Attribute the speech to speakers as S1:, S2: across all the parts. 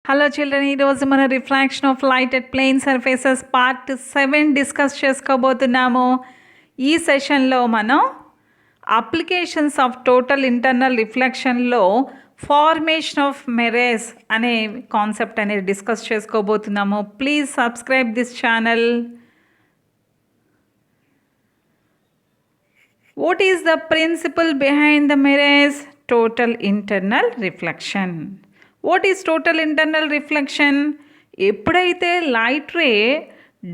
S1: Hello children, ఈరోజు మన refraction of light at plane surfaces part 7 discuss చేసుకోబోతున్నాము. ఈ సెషన్లో మనం అప్లికేషన్స్ ఆఫ్ టోటల్ ఇంటర్నల్ రిఫ్లెక్షన్లో ఫార్మేషన్ ఆఫ్ మిర్రర్స్ అనే కాన్సెప్ట్ అనేది డిస్కస్ చేసుకోబోతున్నాము. Please subscribe this channel. What is the principle behind the mirrors? Total internal reflection. What is total internal reflection? ఎప్పుడైతే light ray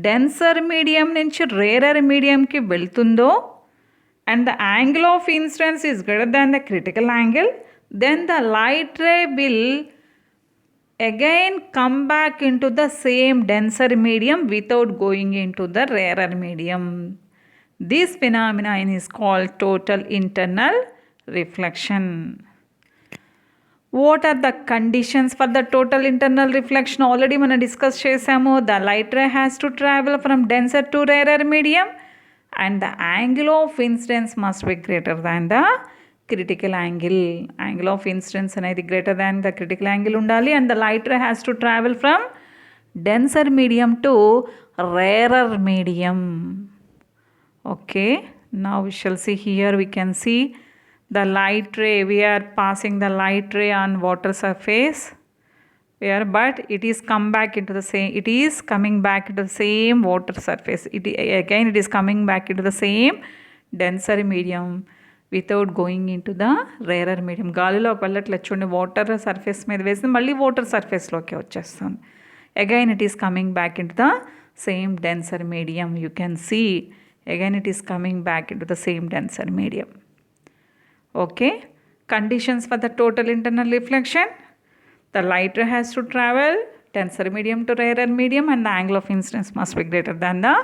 S1: denser medium నుంచి rarer మీడియంకి వెళ్తుందో and the angle of incidence is greater than the critical angle, then the light ray will again come back into the same denser medium without going into the rarer medium. This phenomenon is called total internal reflection. What are the conditions for the total internal reflection? Already మనం discuss చేసాము. The light ray has to travel from denser to rarer medium and the angle of incidence must be greater than the critical angle. Angle of incidence అనేది greater than the critical angle ఉండాలి and the light ray has to travel from denser medium to rarer medium. Okay, now we shall see here. We can see the light ray. We are passing the light ray on water surface here, but it is come back into the same, it is coming back into the same water surface. It is coming back into the same denser medium without going into the rarer medium. గాలిలోకి వెళ్ళట్లేదు చూడండి, water surface మీద వేసింది మళ్ళీ water సర్ఫేస్లోకి వచ్చేస్తుంది. Again it is coming back into the same denser medium. You can see again it is coming back into the same denser medium. Okay, conditions for the total internal reflection: the light ray has to travel denser medium to rarer medium and the angle of incidence must be greater than the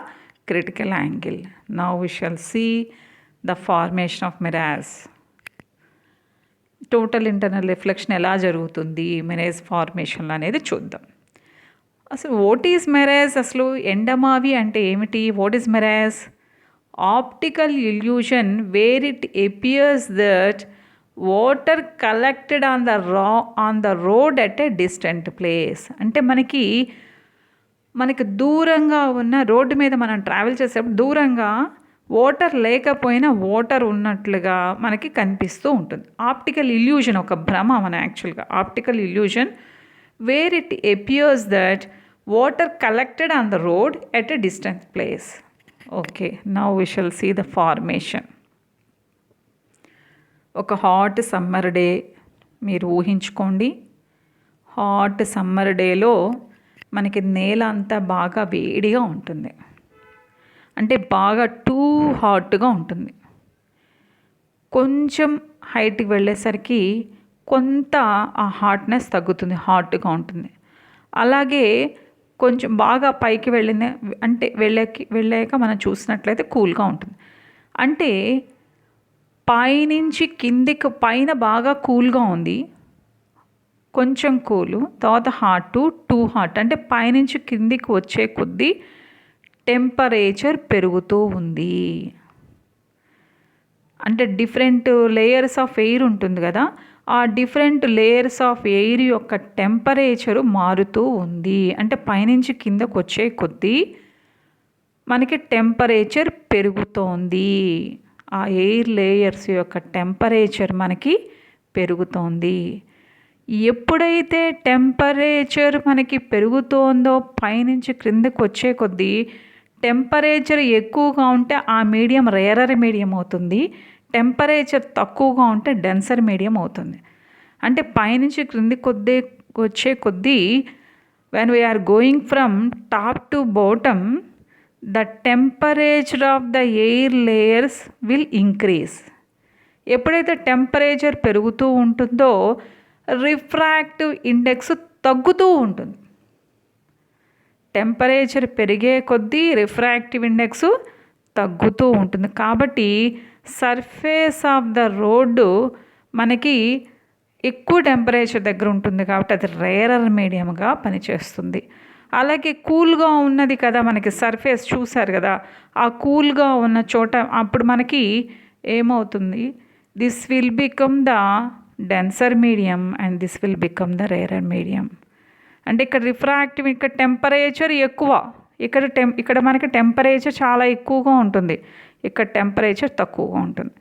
S1: critical angle. Now we shall see the formation of mirrors. Total internal reflection ఎలా జరుగుతుంది mirrors formation అనేది చూద్దాం. అసలు what is mirrors? అసలు ఎండమావి అంటే ఏమిటి? What is mirrors? Optical illusion where it appears that water collected on the road at a distant place. అంటే మనకి దూరంగా ఉన్న రోడ్డు మీద మనం ట్రావెల్ చేసేటప్పుడు దూరంగా వాటర్ లేకపోయినా వాటర్ ఉన్నట్లుగా మనకి కనిపిస్తూ ఉంటుంది. ఆప్టికల్ ఇల్యూజన్, ఒక భ్రమ మన యాక్చువల్గా. Optical illusion where it appears that water collected on the road at a distant place. Okay, now we shall see the formation. ఒక హాట్ సమ్మర్ డే మీరు ఊహించుకోండి. హాట్ సమ్మర్ డేలో మనకి నేల అంతా బాగా వేడిగా ఉంటుంది, అంటే బాగా టూ హాట్గా ఉంటుంది. కొంచెం హైట్కి వెళ్ళేసరికి కొంత ఆ హాట్నెస్ తగ్గుతుంది, హాట్గా ఉంటుంది. అలాగే కొంచెం బాగా పైకి వెళ్ళాక మనం చూసినట్లయితే కూల్గా ఉంటుంది. అంటే పైనుంచి కిందికి, పైన బాగా కూల్గా ఉంది, కొంచెం కూలు, తర్వాత హాట్ టూ హాట్, అంటే పైనుంచి కిందికి వచ్చే కొద్దీ టెంపరేచర్ పెరుగుతూ ఉంది. అంటే డిఫరెంట్ లేయర్స్ ఆఫ్ ఎయిర్ ఉంటుంది కదా, ఆ డిఫరెంట్ లేయర్స్ ఆఫ్ ఎయిర్ యొక్క టెంపరేచరు మారుతూ ఉంది. అంటే పైనుంచి కిందకు వచ్చే కొద్దీ మనకి టెంపరేచర్ పెరుగుతోంది. ఆ ఎయిర్ లేయర్స్ యొక్క టెంపరేచర్ మనకి పెరుగుతోంది. ఎప్పుడైతే టెంపరేచర్ మనకి పెరుగుతోందో పైనుంచి క్రిందకు వచ్చే కొద్దీ టెంపరేచర్ ఎక్కువగా ఉంటే ఆ మీడియం రేరర్ మీడియం అవుతుంది, టెంపరేచర్ తక్కువగా ఉంటే డెన్సర్ మీడియం అవుతుంది. అంటే పైనుంచి క్రింది వచ్చే కొద్దీ when we are going from top to bottom the temperature of the air layers will increase. ఎప్పుడైతే టెంపరేచర్ పెరుగుతూ ఉంటుందో రిఫ్రాక్టివ్ ఇండెక్స్ తగ్గుతూ ఉంటుంది. టెంపరేచర్ పెరిగే కొద్దీ రిఫ్రాక్టివ్ ఇండెక్స్ తగ్గుతూ ఉంటుంది. కాబట్టి సర్ఫేస్ ఆఫ్ ద రోడ్డు మనకి ఎక్కువ టెంపరేచర్ దగ్గర ఉంటుంది కాబట్టి అది రేరర్ మీడియంగా పనిచేస్తుంది. అలాగే కూల్గా ఉన్నది కదా మనకి సర్ఫేస్, చూసారు కదా, ఆ కూల్గా ఉన్న చోట అప్పుడు మనకి ఏమవుతుంది, this will become the denser medium and this will become the rarer medium. అంటే ఇక్కడ రిఫ్రాక్టివ్, ఇక్కడ టెంపరేచర్ ఎక్కువ, ఇక్కడ మనకి టెంపరేచర్ చాలా ఎక్కువగా ఉంటుంది, ఇక్కడ టెంపరేచర్ తక్కువగా ఉంటుంది.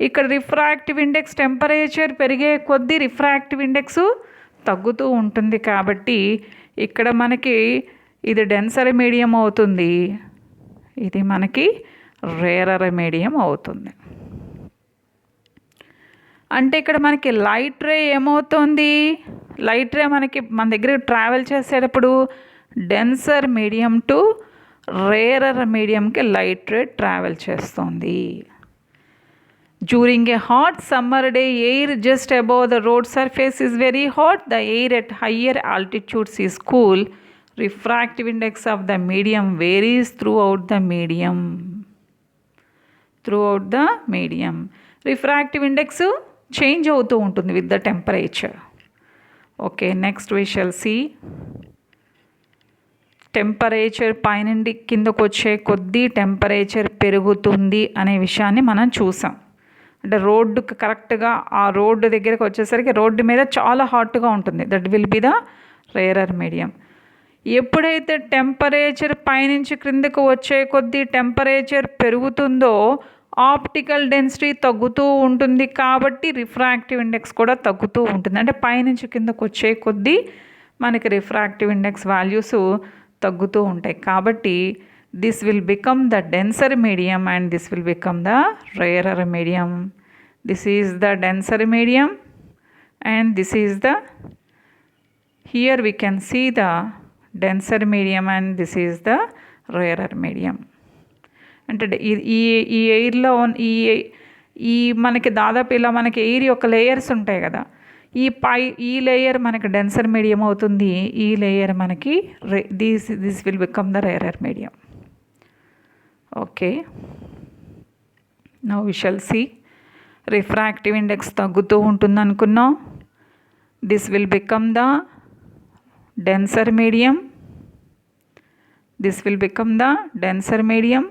S1: ఇక్కడ రిఫ్రాక్టివ్ ఇండెక్స్ టెంపరేచర్ పెరిగే కొద్దీ రిఫ్రాక్టివ్ ఇండెక్స్ తగ్గుతూ ఉంటుంది. కాబట్టి ఇక్కడ మనకి ఇది డెన్సర్ మీడియం అవుతుంది, ఇది మనకి రేరర్ మీడియం అవుతుంది. అంటే ఇక్కడ మనకి లైట్ రే ఏమవుతుంది, లైట్ రే మనకి మన దగ్గర ట్రావెల్ చేసేటప్పుడు డెన్సర్ మీడియం టు రేరర్ మీడియంకి లైట్ రే ట్రావెల్ చేస్తుంది. During a hot summer day, air just above the road surface is very hot, the air at higher altitudes is cool, refractive index of the medium varies throughout the medium. Refractive index change అవుతూ ఉంటుంది with the temperature. Okay, next we shall see temperature పైనుండి కిందకు వచ్చే కొద్దీ temperature పెరుగుతుంది అనే విషయాన్ని మనం చూసాం. అంటే రోడ్డుకి కరెక్ట్గా ఆ రోడ్డు దగ్గరికి వచ్చేసరికి రోడ్డు మీద చాలా హాట్గా ఉంటుంది, that will be the rarer medium. ఎప్పుడైతే టెంపరేచర్ పైనుంచి క్రిందకు వచ్చే కొద్దీ టెంపరేచర్ పెరుగుతుందో ఆప్టికల్ డెన్సిటీ తగ్గుతూ ఉంటుంది, కాబట్టి రిఫ్రాక్టివ్ ఇండెక్స్ కూడా తగ్గుతూ ఉంటుంది. అంటే పైనుంచి కిందకు వచ్చే కొద్దీ మనకి రిఫ్రాక్టివ్ ఇండెక్స్ వాల్యూస్ తగ్గుతూ ఉంటాయి. కాబట్టి this will become the denser medium and this will become the rarer medium. This is the denser medium and this is the, here we can see the denser medium and this is the rarer medium. అంటే ఈ ఎయిర్లో ఈ మనకి దాదాపు ఇలా మనకి air యొక్క layers ఉంటాయి కదా, ఈ లేయర్ మనకి డెన్సర్ మీడియం అవుతుంది, ఈ లేయర్ మనకి this will become the rarer medium. Okay, now we shall see refractive index తగ్గుతూ ఉంటుంది అనుకున్నాం, this will become the denser medium, this will become the denser medium,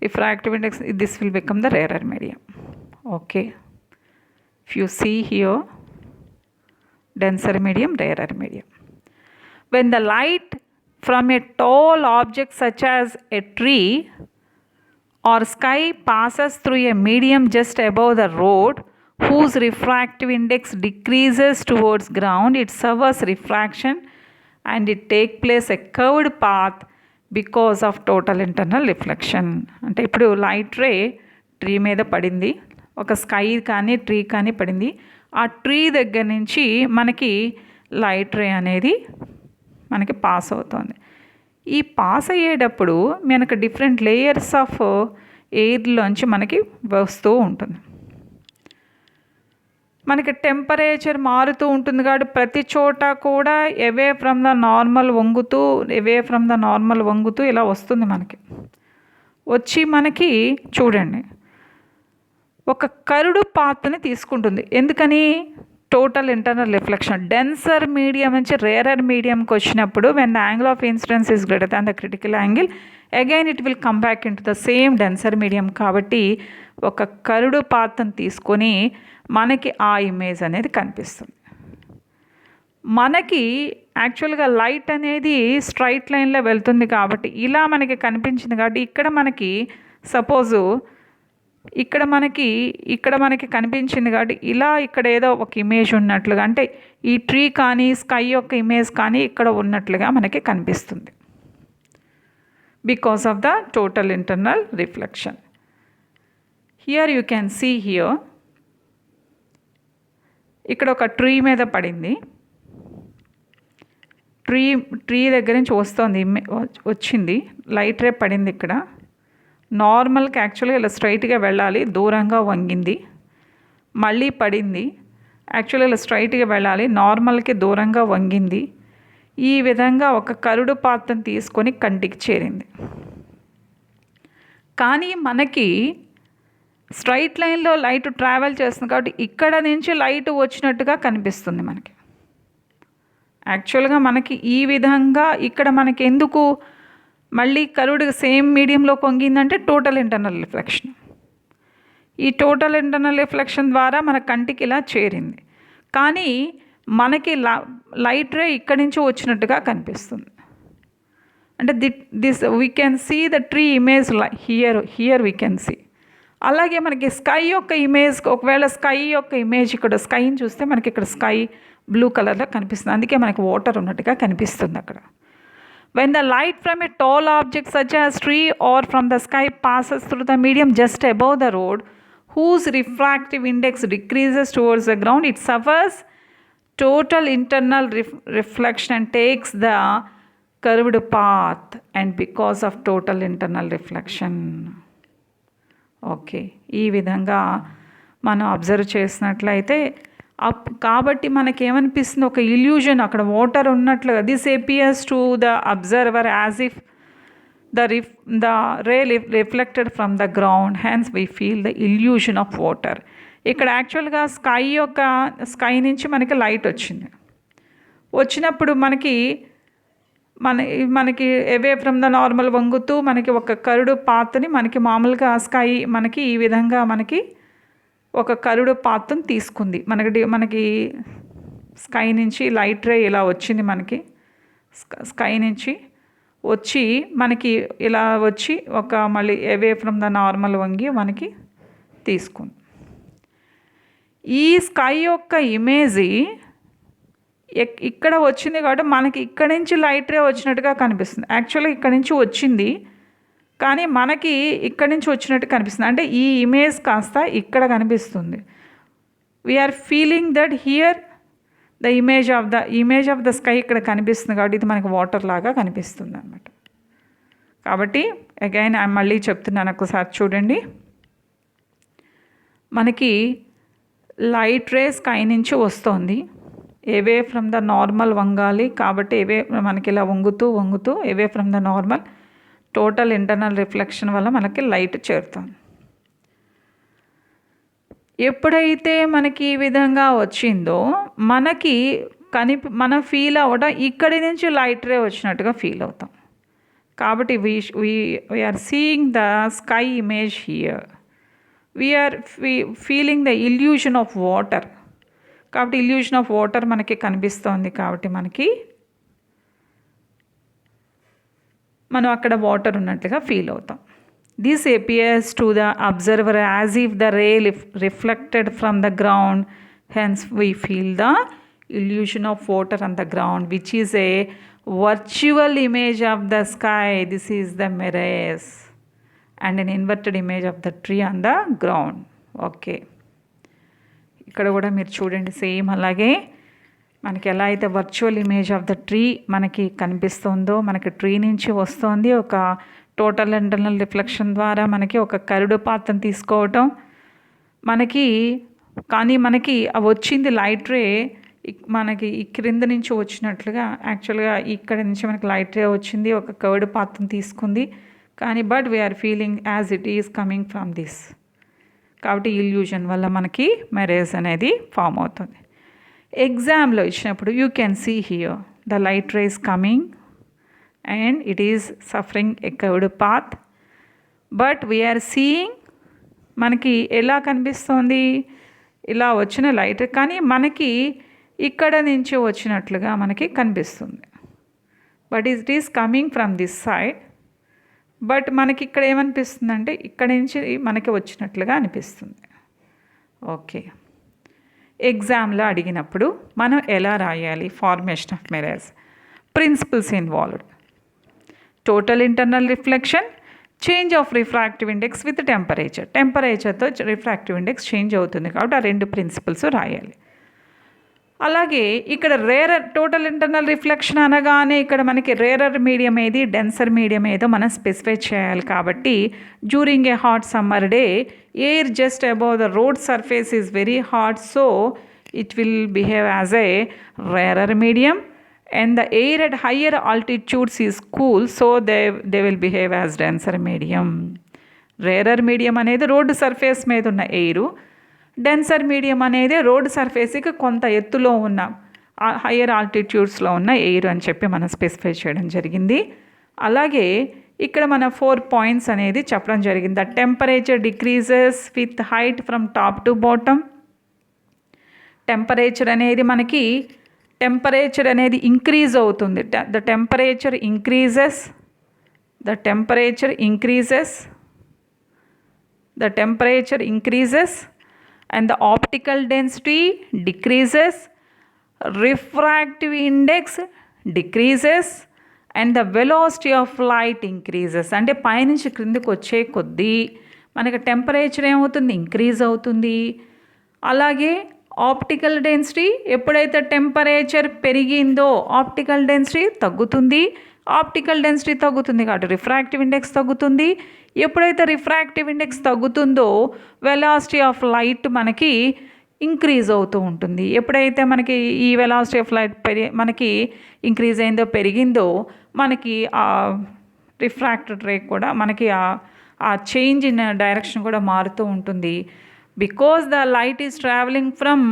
S1: refractive index, this will become the rarer medium. Okay, if you see here, denser medium, rarer medium. When the light from a tall object such as a tree or sky passes through a medium just above the road whose refractive index decreases towards ground, it suffers refraction and it take place a curved path because of total internal reflection. అంటే ఇప్పుడు light ray tree మీద పడింది, ఒక sky కానీ tree కానీ పడింది, ఆ tree దగ్గర నుంచి మనకి లైట్ రే అనేది మనకి పాస్ అవుతుంది. ఈ పాస్ అయ్యేటప్పుడు మనకు డిఫరెంట్ లేయర్స్ ఆఫ్ ఎయిర్లోంచి మనకి వస్తూ ఉంటుంది. మనకి టెంపరేచర్ మారుతూ ఉంటుంది కాబట్టి ప్రతి చోట కూడా అవే ఫ్రమ్ ద నార్మల్ వంగుతూ ఇలా వస్తుంది. మనకి వచ్చి మనకి చూడండి ఒక కరుడు పాత్ని తీసుకుంటుంది. ఎందుకని? Total internal reflection. Denser medium నుంచి రేరర్ మీడియంకి వచ్చినప్పుడు when the angle of incidence is greater than the critical angle, again it will come back in to the same denser medium. కాబట్టి ఒక కరుడు పాత్రను తీసుకొని మనకి ఆ ఇమేజ్ అనేది కనిపిస్తుంది. మనకి యాక్చువల్గా లైట్ అనేది స్ట్రైట్ లైన్లో వెళ్తుంది కాబట్టి ఇలా మనకి కనిపించింది. కాబట్టి ఇక్కడ మనకి సపోజు ఇక్కడ మనకి కనిపించింది కాబట్టి ఇలా ఇక్కడ ఏదో ఒక ఇమేజ్ ఉన్నట్లుగా, అంటే ఈ ట్రీ కానీ స్కై యొక్క ఇమేజ్ కానీ ఇక్కడ ఉన్నట్లుగా మనకి కనిపిస్తుంది because of the total internal reflection. Here you can see here, ఇక్కడ ఒక ట్రీ మీద పడింది, ట్రీ దగ్గర నుంచి వచ్చింది లైట్ రే పడింది. ఇక్కడ నార్మల్కి యాక్చువల్గా ఇలా స్ట్రైట్గా వెళ్ళాలి, దూరంగా వంగింది, మళ్ళీ పడింది. యాక్చువల్గా ఇలా స్ట్రైట్గా వెళ్ళాలి, నార్మల్కి దూరంగా వంగింది. ఈ విధంగా ఒక కరుడు పాత్రను తీసుకొని కంటికి చేరింది. కానీ మనకి స్ట్రైట్ లైన్లో లైట్ ట్రావెల్ చేస్తుంది కాబట్టి ఇక్కడ నుంచి లైట్ వచ్చినట్టుగా కనిపిస్తుంది మనకి. యాక్చువల్గా మనకి ఈ విధంగా ఇక్కడ మనకి ఎందుకు మళ్ళీ కరుడు సేమ్ మీడియంలో కొంగిందంటే టోటల్ ఇంటర్నల్ రిఫ్లెక్షన్. ఈ టోటల్ ఇంటర్నల్ రిఫ్లెక్షన్ ద్వారా మన కంటికి ఇలా చేరింది. కానీ మనకి లైట్ రే ఇక్కడి నుంచి వచ్చినట్టుగా కనిపిస్తుంది. అంటే this we can see the tree image here we can see. అలాగే మనకి స్కై యొక్క ఇమేజ్, ఒకవేళ స్కై యొక్క ఇమేజ్ ఇక్కడ స్కైని చూస్తే మనకి ఇక్కడ స్కై బ్లూ కలర్లో కనిపిస్తుంది, అందుకే మనకి వాటర్ ఉన్నట్టుగా కనిపిస్తుంది అక్కడ. When the light from a tall object such as tree or from the sky passes through the medium just above the road, whose refractive index decreases towards the ground, it suffers total internal reflection and takes the curved path, and because of total internal reflection. Okay, ఈ విధంగా మనం observe చేసినట్లయితే కాబట్టి మనకేమనిపిస్తుంది, ఒక illusion అక్కడ water ఉన్నట్లుగా. This appears to the observer as if the ray reflected from the ground, hence we feel the illusion of water. ఇక్కడ యాక్చువల్గా స్కై నుంచి మనకి లైట్ వచ్చినప్పుడు మనకి అవే ఫ్రమ్ ద నార్మల్ వంగుతూ మనకి ఒక కరుడు పాత్ని మనకి మామూలుగా స్కై మనకి ఈ విధంగా మనకి ఒక కరుడు పాత్రను తీసుకుంది. మనకి స్కై నుంచి లైట్ రే ఇలా వచ్చింది, మనకి స్కై నుంచి వచ్చి మనకి ఇలా వచ్చి ఒక మళ్ళీ అవే ఫ్రమ్ ద నార్మల్ వంగి మనకి తీసుకుంది. ఈ స్కై యొక్క ఇమేజ్ ఇక్కడ వచ్చింది కాబట్టి మనకి ఇక్కడి నుంచి లైట్ రే వచ్చినట్టుగా కనిపిస్తుంది. యాక్చువల్గా ఇక్కడి నుంచి వచ్చింది కానీ మనకి ఇక్కడి నుంచి వచ్చినట్టు కనిపిస్తుంది, అంటే ఈ ఇమేజ్ కాస్త ఇక్కడ కనిపిస్తుంది. We are feeling that here the image of the sky ఇక్కడ కనిపిస్తుంది కాబట్టి ఇది మనకి వాటర్ లాగా కనిపిస్తుంది అన్నమాట. కాబట్టి అగైన్ మళ్ళీ చెప్తున్నాను, ఒకసారి చూడండి. మనకి లైట్ రే స్కై నుంచి వస్తుంది, అవే ఫ్రమ్ ద నార్మల్ వంగాలి కాబట్టి మనకి ఇలా వంగుతూ away from the normal, total internal reflection వల్ల మనకి లైట్ చేరుతుంది. ఎప్పుడైతే మనకి ఈ విధంగా వచ్చిందో మనం ఫీల్ అవ్వడం ఇక్కడి నుంచి లైట్ రే వచ్చినట్టుగా ఫీల్ అవుతాం. కాబట్టి we are seeing the sky image here, we are feeling the illusion of water. కాబట్టి ఇల్యూషన్ ఆఫ్ వాటర్ మనకి కనిపిస్తోంది కాబట్టి మనం అక్కడ వాటర్ ఉన్నట్లుగా ఫీల్ అవుతాం. This appears to the observer as if the ray reflected from the ground, hence we feel the illusion of water on the ground, which is a virtual image of the sky. This is the mirrors, and an inverted image of the tree on the ground. Okay, ఇక్కడ కూడా మీరు చూడండి, same అలాగే మనకి ఎలా అయితే virtual image of the tree మనకి కనిపిస్తుందో, మనకి ట్రీ నుంచి వస్తుంది ఒక టోటల్ ఇంటర్నల్ రిఫ్లెక్షన్ ద్వారా మనకి ఒక కరుడు పాత్రను తీసుకోవటం కానీ మనకి వచ్చింది లైట్ రే మనకి ఈ క్రింద నుంచి వచ్చినట్లుగా. యాక్చువల్గా ఇక్కడ నుంచి మనకి లైట్ రే వచ్చింది, ఒక కర్వ్డ్ పాత్రను తీసుకుంది కానీ but we are feeling as it is coming from this. కాబట్టి ఇల్యూజన్ వల్ల మనకి మెరేజ్ అనేది ఫామ్ అవుతుంది. ఎగ్జామ్లో ఇచ్చినప్పుడు you can see here the light ray is coming and it is suffering a curved path, but we are seeing మనకి ఎలా కనిపిస్తుంది, ఇలా వచ్చిన లైట్ కానీ మనకి ఇక్కడ నుంచి వచ్చినట్లుగా మనకి కనిపిస్తుంది. But it is coming from this side, but మనకి ఇక్కడ ఏమనిపిస్తుంది అంటే ఇక్కడ నుంచి మనకి వచ్చినట్లుగా అనిపిస్తుంది. ఓకే, ఎగ్జామ్లో అడిగినప్పుడు మనం ఎలా రాయాలి formation of mirrors? Principles involved: total internal reflection, change of refractive index with టెంపరేచర్తో రిఫ్రాక్టివ్ ఇండెక్స్ చేంజ్ అవుతుంది కాబట్టి ఆ రెండు ప్రిన్సిపల్స్ రాయాలి. అలాగే ఇక్కడ టోటల్ ఇంటర్నల్ రిఫ్లెక్షన్ అనగానే ఇక్కడ మనకి రేరర్ మీడియం ఏది, డెన్సర్ మీడియం ఏదో మనం స్పెసిఫై చేయాలి. కాబట్టి during a hot summer day air just above the road surface is very hot, so it will behave as a rarer medium, and the air at higher altitudes is cool, so they will behave as denser medium. Rarer medium అనేది road surface మీద ఉన్న air, denser medium అనేది road సర్ఫేస్కి కొంత ఎత్తులో ఉన్న higher ఆల్టిట్యూడ్స్లో ఉన్న air అని చెప్పి మనం స్పెసిఫై చేయడం జరిగింది. అలాగే ఇక్కడ మన 4 పాయింట్స్ అనేది చెప్పడం జరిగింది. The temperature decreases with height from top to bottom, temperature అనేది ఇంక్రీజ్ అవుతుంది. The temperature increases and the optical density decreases, refractive index decreases and the velocity of light increases. అంటే పైనుంచి క్రిందికి వచ్చే కొద్దీ మనకి టెంపరేచర్ ఏమవుతుంది, ఇంక్రీజ్ అవుతుంది. అలాగే ఆప్టికల్ డెన్సిటీ, ఎప్పుడైతే టెంపరేచర్ పెరిగిందో ఆప్టికల్ డెన్సిటీ తగ్గుతుంది కాబట్టి రిఫ్రాక్టివ్ ఇండెక్స్ తగ్గుతుంది. ఎప్పుడైతే రిఫ్రాక్టివ్ ఇండెక్స్ తగ్గుతుందో వెలాసిటీ ఆఫ్ లైట్ మనకి ఇంక్రీజ్ అవుతూ ఉంటుంది. ఎప్పుడైతే మనకి ఈ వెలాసిటీ ఆఫ్ లైట్ మనకి ఇంక్రీజ్ అయిందో, పెరిగిందో, మనకి ఆ రిఫ్రాక్టెడ్ రే కూడా మనకి ఆ చేంజ్ ఇన్ డైరెక్షన్ కూడా మారుతూ ఉంటుంది. Because the light is travelling from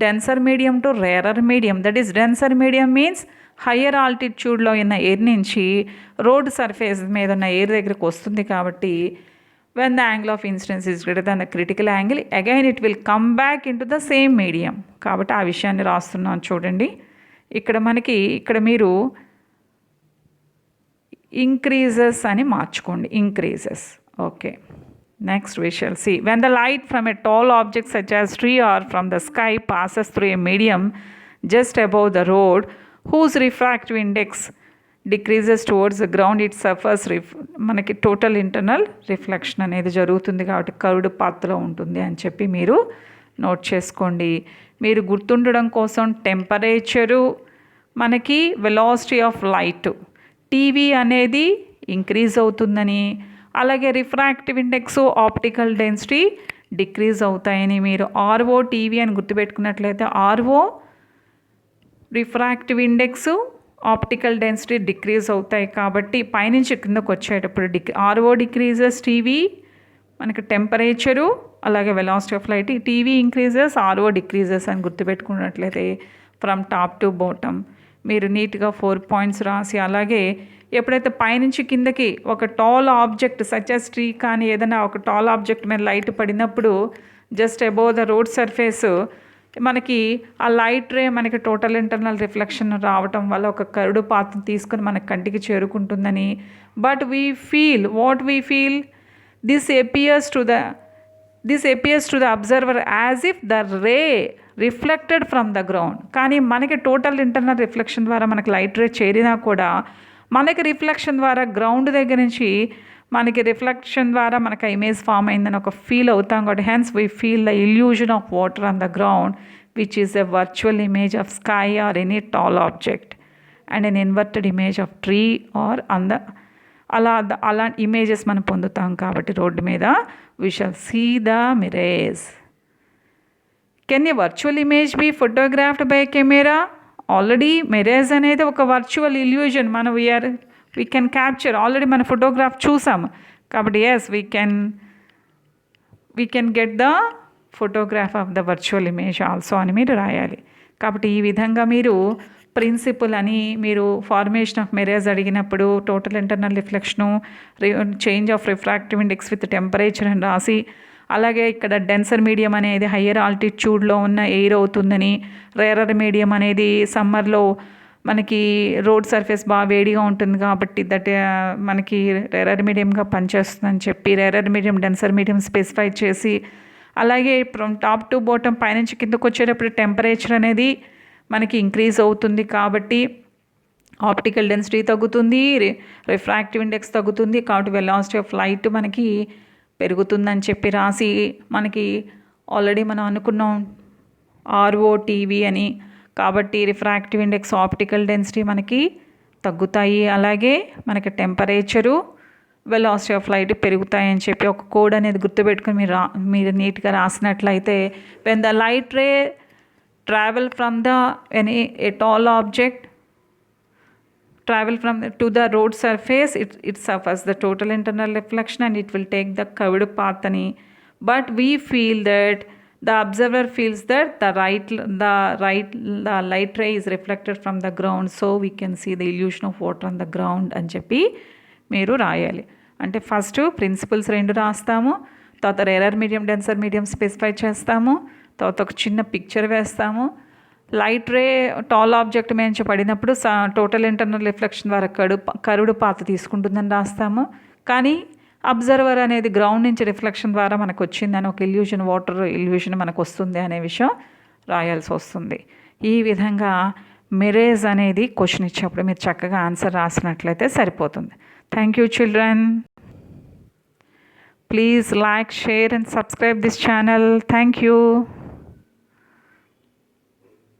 S1: denser medium to rarer medium. That is denser medium means higher ఆల్టిట్యూడ్లో ఉన్న ఎయిర్ నుంచి రోడ్ సర్ఫేస్ మీద ఉన్న ఎయిర్ దగ్గరికి వస్తుంది. కాబట్టి when the angle of incidence is greater than the critical angle, again it will come back into the same medium. కాబట్టి ఆ విషయాన్ని రాస్తున్నాను చూడండి. ఇక్కడ మీరు ఇంక్రీజెస్ అని మార్చుకోండి, increases. Okay, next we shall see. When the light from a tall object such as tree or from the sky passes through a medium just above the road whose refractive index decreases towards the ground, it suffers మనకి total internal reflection అనేది జరుగుతుంది. కాబట్టి curved పాత్లో ఉంటుంది అని చెప్పి మీరు note చేసుకోండి. మీరు గుర్తుండడం కోసం టెంపరేచరు, మనకి వెలాసిటీ ఆఫ్ లైట్, టీవీ అనేది ఇంక్రీజ్ అవుతుందని, అలాగే refractive index, optical density decrease అవుతాయని మీరు ఆర్ఓ టీవీ అని గుర్తుపెట్టుకున్నట్లయితే RO refractive index, optical density decrease అవుతాయి. కాబట్టి పైనుంచి కిందకు వచ్చేటప్పుడు ఆర్ఓ డిక్రీజెస్, టీవీ మనకి టెంపరేచరు, అలాగే velocity of light, TV increases, RO decreases అని గుర్తుపెట్టుకున్నట్లయితే ఫ్రమ్ టాప్ టు బాటమ్ మీరు నీట్గా 4 పాయింట్స్ రాసి, అలాగే ఎప్పుడైతే పైనుంచి కిందకి ఒక tall object such as tree కానీ ఏదైనా ఒక టాల్ ఆబ్జెక్ట్ మీద లైట్ పడినప్పుడు just above the road surface మనకి ఆ లైట్ రే మనకి టోటల్ ఇంటర్నల్ రిఫ్లెక్షన్ రావటం వల్ల ఒక కర్వ్డ్ పాత్ తీసుకొని మన కంటికి చేరుకుంటుందని. But we feel this appears to the observer as if the ray reflected from the ground. కానీ మనకి టోటల్ ఇంటర్నల్ రిఫ్లెక్షన్ ద్వారా మనకి లైట్ రే చేరినా కూడా మనకి రిఫ్లెక్షన్ ద్వారా గ్రౌండ్ దగ్గర నుంచి మనకి రిఫ్లెక్షన్ ద్వారా మనకు ఇమేజ్ ఫామ్ అయిందని ఒక ఫీల్ అవుతాం. కాబట్టి hence we feel the illusion of water on the ground which is a virtual image of sky or any tall object and an inverted image of tree or అలా images మనం పొందుతాం. కాబట్టి road మీద we shall see the mirage. Can a virtual image be photographed by camera? Already mirage అనేది ఒక virtual illusion, మనం we can capture, already మన photograph చూసాము. కాబట్టి yes we can get the photograph of the virtual image also అని మీరు రాయాలి. కాబట్టి ఈ విధంగా మీరు ప్రిన్సిపల్ అని మీరు ఫార్మేషన్ ఆఫ్ మిరేజ్ అడిగినప్పుడు total internal reflection, change of refractive index with temperature అని రాసి, అలాగే ఇక్కడ డెన్సర్ మీడియం అనేది హయ్యర్ ఆల్టిట్యూడ్లో ఉన్న ఎయిర్ అవుతుందని, రేరర్ మీడియం అనేది సమ్మర్లో మనకి రోడ్ సర్ఫేస్ బాగా వేడిగా ఉంటుంది కాబట్టి మనకి రేరర్ మీడియంగా పనిచేస్తుందని చెప్పి rarer medium, denser medium specify చేసి, అలాగే ఫ్రమ్ టాప్ టు బాటమ్ పైనుంచి కిందకు వచ్చేటప్పుడు టెంపరేచర్ అనేది మనకి ఇంక్రీజ్ అవుతుంది కాబట్టి ఆప్టికల్ డెన్సిటీ తగ్గుతుంది, రిఫ్రాక్టివ్ ఇండెక్స్ తగ్గుతుంది, కాబట్టి వెలాసిటీ ఆఫ్ లైట్ మనకి పెరుగుతుందని చెప్పి రాసి, మనకి ఆల్రెడీ మనం అనుకున్నాం ఆర్ఓ టీవీ అని, కాబట్టి రిఫ్రాక్టివ్ ఇండెక్స్, ఆప్టికల్ డెన్సిటీ మనకి తగ్గుతాయి, అలాగే మనకి టెంపరేచరు, వెలాసిటీ ఆఫ్ లైట్ పెరుగుతాయని చెప్పి ఒక కోడ్ అనేది గుర్తుపెట్టుకుని మీరు నీట్గా రాసినట్లయితే when the light ray travel from the a tall object to the road surface, it suffers the total internal reflection and it will take the curved path ani. But we feel that the observer feels that the light ray is reflected from the ground, so we can see the illusion of water on the ground అని చెప్పి మీరు రాయాలి. అంటే first principles 2 రాస్తాము, తర్వాత rarer medium, denser medium specify చేస్తాము, తర్వాత ఒక చిన్న పిక్చర్ వేస్తాము. లైట్ రే టాల్ ఆబ్జెక్ట్ మీద నుంచి పడినప్పుడు టోటల్ ఇంటర్నల్ రిఫ్లెక్షన్ ద్వారా కరుడు పాత తీసుకుంటుందని రాస్తాము. కానీ అబ్జర్వర్ అనేది గ్రౌండ్ నుంచి రిఫ్లెక్షన్ ద్వారా మనకు వచ్చిందని ఒక ఇల్యూషన్, వాటర్ ఇల్యూషన్ మనకు వస్తుంది అనే విషయం రాయాల్సి వస్తుంది. ఈ విధంగా మిరేజ్ అనేది క్వశ్చన్ ఇచ్చినప్పుడు మీరు చక్కగా ఆన్సర్ రాసినట్లయితే సరిపోతుంది. Thank you children. Please like, share and subscribe this channel. Thank you.